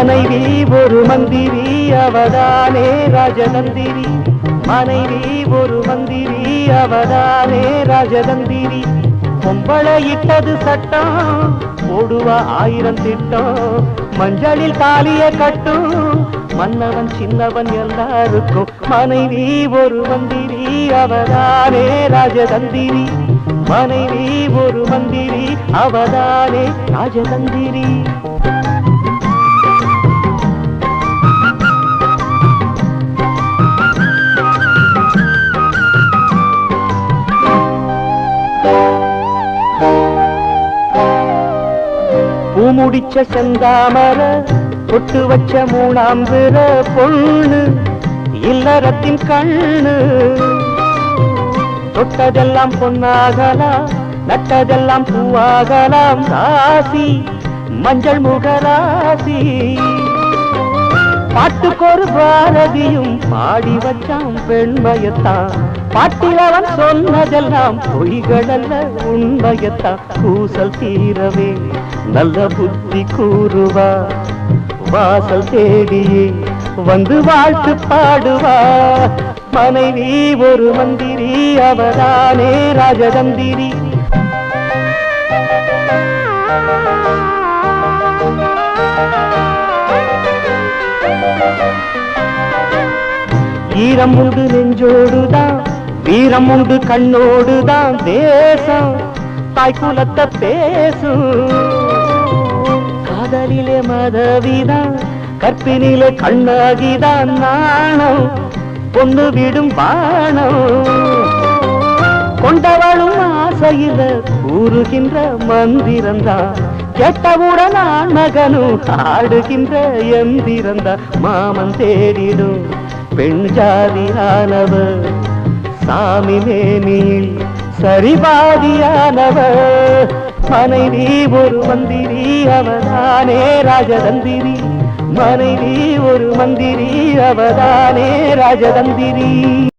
மனைவி ஒரு மந்திரி அவதானே ராஜதந்திரி. மனைவி ஒரு மந்திரி அவதானே ராஜதந்திரி. பொம்பளை இட்டது சட்டம் போடுவா 1000 திட்டம். மஞ்சளில் தாலிய கட்டும் மன்னவன் சின்னவன் எல்லாருக்கும். மனைவி ஒரு மந்திரி அவதானே ராஜதந்திரி. மனைவி ஒரு மந்திரி அவதானே ராஜதந்திரி. பூமுடிச்ச செந்தாமர பொட்டு வச்ச மூணாம்பிற பொண்ணு இல்லறத்தின் கண்ணு. தொட்டதெல்லாம் பொன்னாகலாம் நட்டதெல்லாம் பூவாகலாம். ராசி மஞ்சள் முகராசி. பாட்டுக்கொரு பாரதியும் பாடி வச்சான் பெண்மையத்தான். பாட்டில் அவன் சொன்னதெல்லாம் பொய்களல்ல உண்மையத்தான். கூசல் தீரவே நல்ல புத்தி கூறுவா. வாசல் தேடியே வந்து வாழ்த்து பாடுவா. மனைவி ஒரு மந்திரி அவதானே ராஜதந்திரி. ஈரம் உண்டு நெஞ்சோடுதான் வீரம் உண்டு கண்ணோடுதான். தேசம் தாய்க்குலத்தை பேசும். காதலிலே மதவிதான் கற்பினிலே கண்ணாகிதான். நாணம் பொண்ணு விடும் பாணம். கொண்டவளும் ஆசையில கூறுகின்ற மந்திரந்தான். கேட்டவுடன் ஆண் மகனும் ஆடுகின்ற எந்திரந்தான். மாமன் தேடிடும் பெண் ஜாதியானவர் சாமி மேனியில் சரிபாதியானவர். மனைவி ஒரு மந்திரி அவதானே ராஜதந்திரி. மனைவி ஒரு மந்திரி அவதானே ராஜதந்திரி.